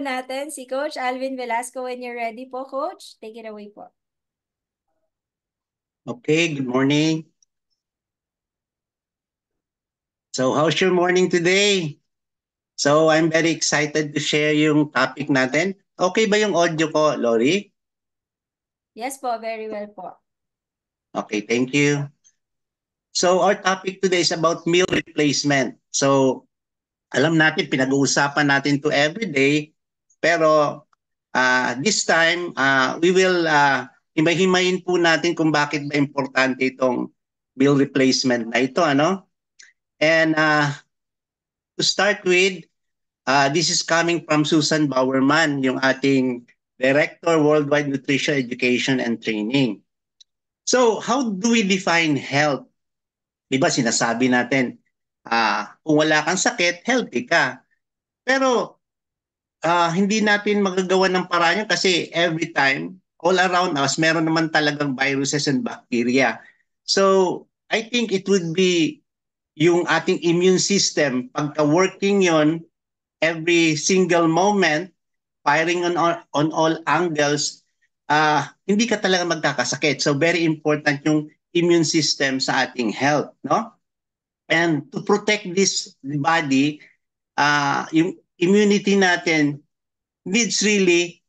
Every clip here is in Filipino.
natin si Coach Alvin Velasco. When you're ready po, Coach, take it away po. Okay, good morning. So, how's your morning today? So, I'm very excited to share yung topic natin. Okay ba yung audio ko, Lori? Yes po, very well po. Okay, thank you. So, our topic today is about meal replacement. So, alam natin, pinag-uusapan natin to every day. Pero, this time, we will himay-himayin po natin kung bakit ba importante itong meal replacement na ito, ano? And to start with, this is coming from Susan Bowerman, yung ating Director Worldwide Nutrition Education and Training. So, how do we define health? Diba sinasabi natin, kung wala kang sakit, healthy ka. Pero hindi natin magagawa ng paraan yun kasi every time, all around us, meron naman talagang viruses and bacteria. So, I think it would be yung ating immune system, pagka working yon every single moment, firing on all angles, hindi ka talaga magkakasakit. So very important yung immune system sa ating health, no? And to protect this body, yung immunity natin needs really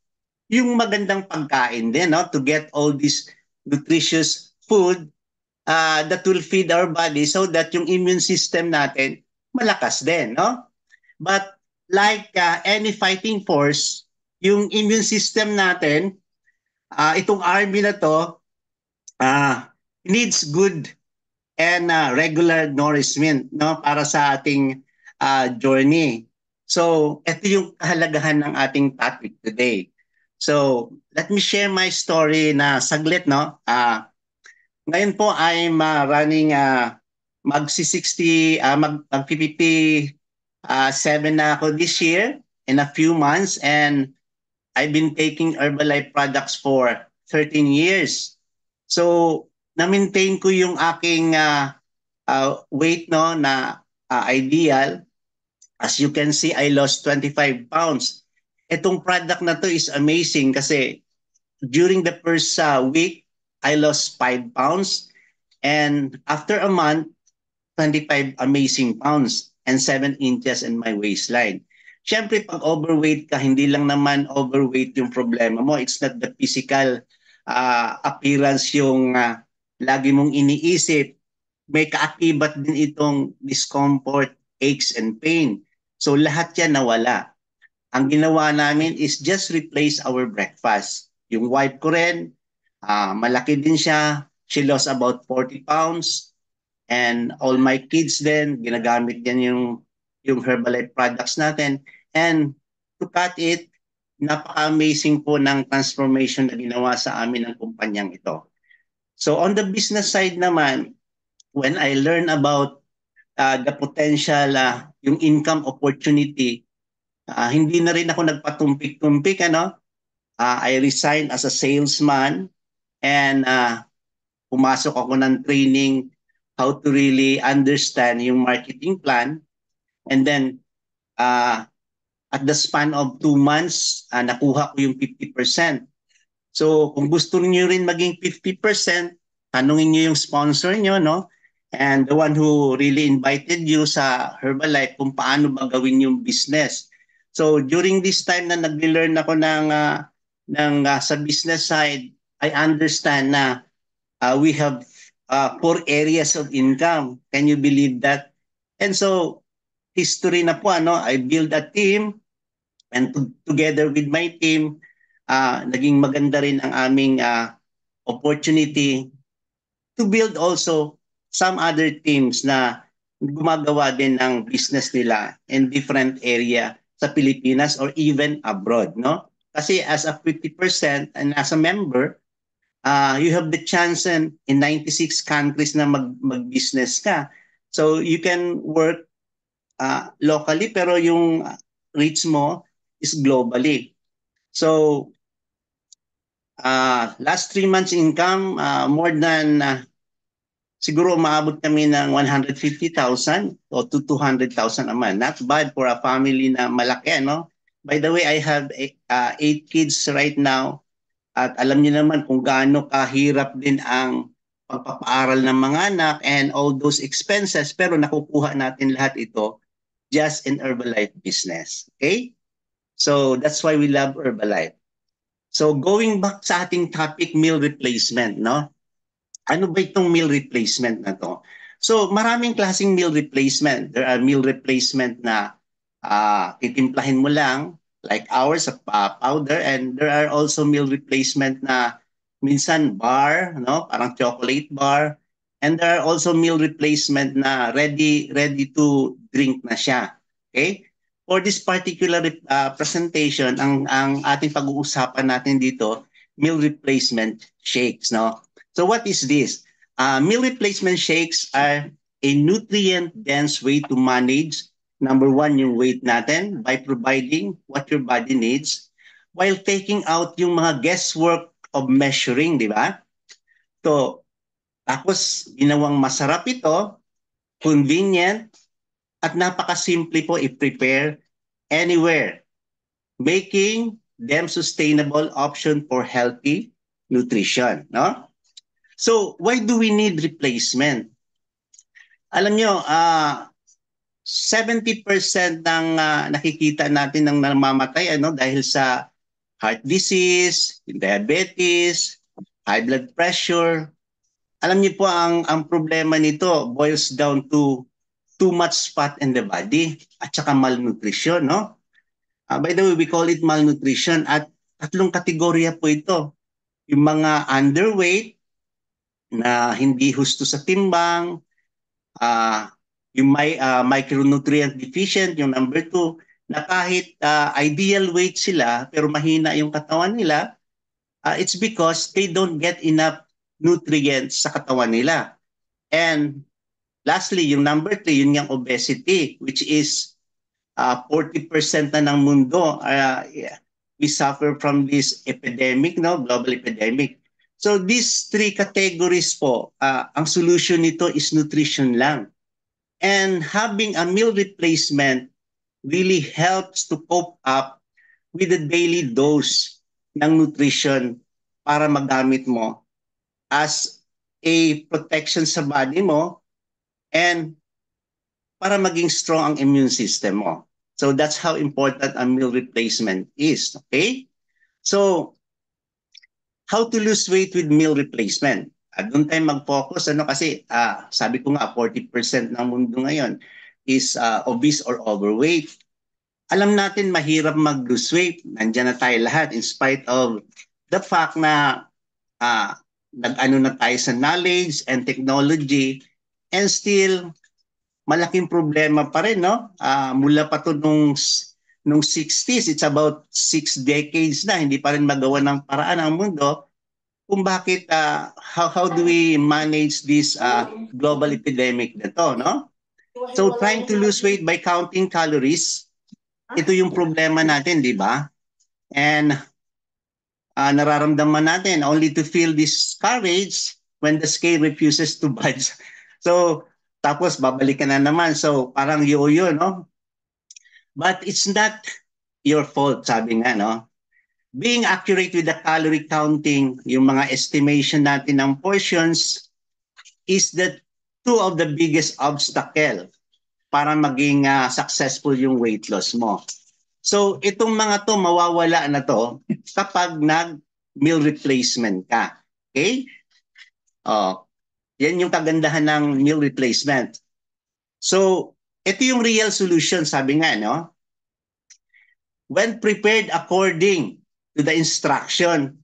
yung magandang pagkain din, no? To get all this nutritious food that will feed our body so that yung immune system natin malakas din, no? But like any fighting force, yung immune system natin, itong army na to, needs good and regular nourishment, no, para sa ating journey. So, ito yung kahalagahan ng ating topic today. So, let me share my story na saglit, no? Ngayon po I'm running magsi-60 mag-57 na ako this year in a few months, and I've been taking Herbalife products for 13 years. So, na-maintain ko yung aking weight, no, na ideal. As you can see, I lost 25 pounds. Itong product na to is amazing kasi during the first week, I lost 5 pounds. And after a month, 25 amazing pounds and 7 inches in my waistline. Siyempre, pag overweight ka, hindi lang naman overweight yung problema mo. It's not the physical appearance yung lagi mong iniisip. May kaakibat din itong discomfort, aches, and pain. So lahat yan nawala. Ang ginawa namin is just replace our breakfast. Yung wife ko rin, malaki din siya. She lost about 40 pounds. And all my kids din, ginagamit yan yung Herbalife products natin. And to cut it, napaka-amazing po ng transformation na ginawa sa amin ng kumpanyang ito. So on the business side naman, when I learn about the potential, yung income opportunity, hindi na rin ako nagpatumpik-tumpik, ano? I resigned as a salesman and pumasok ako ng training how to really understand yung marketing plan. And then, at the span of 2 months, nakuha ko yung 50%. So, kung gusto niyo rin maging 50%, tanungin niyo yung sponsor niyo, no? And the one who really invited you sa Herbalife kung paano ba gawin yung business. So, during this time na nag-learn ako sa business side, I understand na we have 4 areas of income. Can you believe that? And so, history na po, ano, I build a team, and together with my team, naging maganda rin ang aming opportunity to build also some other teams na gumagawa din ng business nila in different area sa Pilipinas or even abroad, no? Kasi as a 50% and as a member, you have the chance in 96 countries na mag-business ka. So you can work locally pero yung reach mo is globally. So last 3 months income, more than siguro umaabot kami ng 150,000 o to 200,000 a month. Not bad for a family na malaki, no? By the way, I have 8 kids right now. At alam niyo naman kung gaano kahirap din ang pagpapaaral ng mga anak and all those expenses, pero nakukuha natin lahat ito just in Herbalife business. Okay? So that's why we love Herbalife. So going back sa ating topic, meal replacement, no? Ano ba itong meal replacement na to? So maraming klaseng meal replacement. There are meal replacement na titimplahin mo lang, like ours, powder, and there are also meal replacement na minsan bar, no? Parang chocolate bar. And there are also meal replacement na ready to drink na siya. Okay? For this particular presentation, ang ating pag-uusapan natin dito, meal replacement shakes, no? So what is this? Meal replacement shakes are a nutrient-dense way to manage, number one, yung weight natin by providing what your body needs while taking out yung mga guesswork of measuring, di ba? So, tapos ginawang masarap ito, convenient, at napakasimple po i-prepare anywhere, making them sustainable option for healthy nutrition, no? So, why do we need replacement? Alam nyo, 70% ng nakikita natin ng namamatay dahil sa heart disease, diabetes, high blood pressure. Alam niyo po ang problema nito boils down to too much fat in the body at saka malnutrition, no? By the way, we call it malnutrition at tatlong kategorya po ito. Yung mga underweight na hindi husto sa timbang, yung micronutrient deficient, yung number 2, na kahit ideal weight sila pero mahina yung katawan nila, it's because they don't get enough nutrients sa katawan nila. And lastly, yung number 3, yun yung obesity, which is 40% na ng mundo. We suffer from this epidemic, no, global epidemic. So these 3 categories po, ang solution nito is nutrition lang. And having a meal replacement really helps to cope up with the daily dose ng nutrition para magamit mo as a protection sa body mo and para maging strong ang immune system mo. So that's how important a meal replacement is, okay? So, how to lose weight with meal replacement? Doon tayo mag-focus kasi sabi ko nga 40% ng mundo ngayon is obese or overweight. Alam natin mahirap mag-lose weight. Nandiyan na tayo lahat in spite of the fact na nag-ano na tayo sa knowledge and technology and still malaking problema pa rin, no? Mula pa to nung 60s, it's about 6 decades na, hindi pa rin magawa ng paraan ang mundo kung bakit, how do we manage this global epidemic na to, no? So trying to lose weight by counting calories, ito yung problema natin, di ba? And nararamdaman natin only to feel discouraged when the scale refuses to budge. So, tapos babalik ka na naman. So, parang yo-yo, no? But it's not your fault, sabi nga, no? Being accurate with the calorie counting, yung mga estimation natin ng portions, is the 2 of the biggest obstacle para maging successful yung weight loss mo. So, itong mga to, mawawala na to kapag nag-meal replacement ka. Okay? Yan yung kagandahan ng meal replacement. So, ito yung real solution, sabi nga, no? When prepared according to the instruction,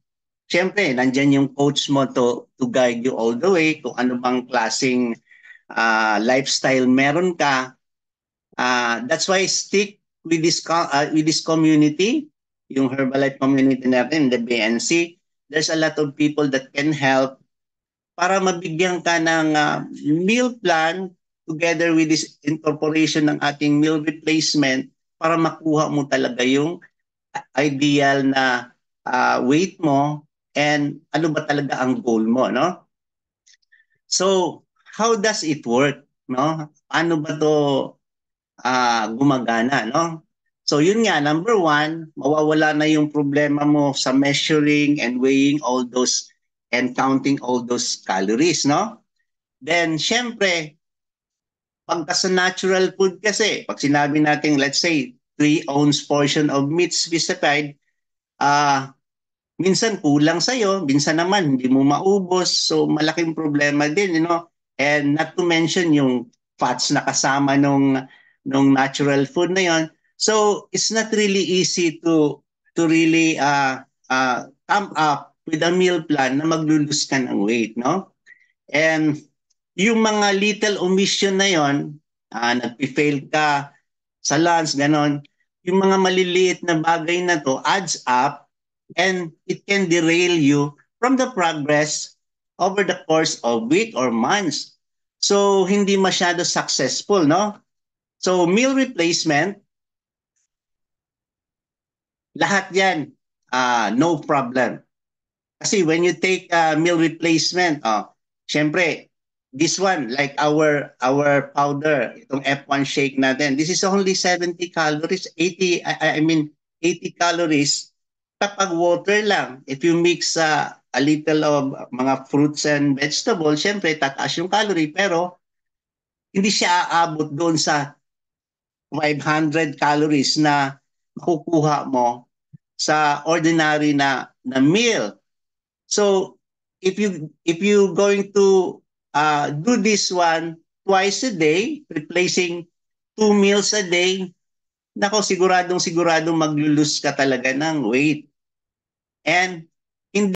syempre, nandyan yung coach mo to guide you all the way kung ano bang klaseng lifestyle meron ka. That's why stick with this community, yung Herbalife community natin, the BNC. There's a lot of people that can help para mabigyan ka ng meal plan together with this incorporation ng ating meal replacement para makuha mo talaga yung ideal na weight mo and ano ba talaga ang goal mo, no? So, how does it work, no? Paano ba to gumagana, no? So yun nga, number one, mawawala na yung problema mo sa measuring and weighing all those and counting all those calories, no? Then, syempre, pagka sa natural food kasi, pag sinabi natin, let's say, 3 ounce portion of meat specified, ah, minsan kulang sa'yo, minsan naman hindi mo maubos. So malaking problema din, you know. And not to mention yung fats na kasama nung natural food na yon. So it's not really easy to really come up with a meal plan na maglulus ka ng weight, no? And yung mga little omission na yon, nagpi-fail ka sa lunch, ganon, yung mga maliliit na bagay na to adds up and it can derail you from the progress over the course of week or months. So, hindi masyado successful, no? So, meal replacement, lahat yan, no problem. Kasi when you take meal replacement, syempre, this one, like our powder, itong F1 shake natin, this is only 70 calories, 80, I mean, 80 calories kapag water lang. If you mix a little of mga fruits and vegetables, syempre, tataas yung calorie, pero hindi siya aabot doon sa 500 calories na makukuha mo sa ordinary na meal. So if you going to do this one twice a day, replacing 2 meals a day, nako siguradong maglulus ka talaga ng weight. And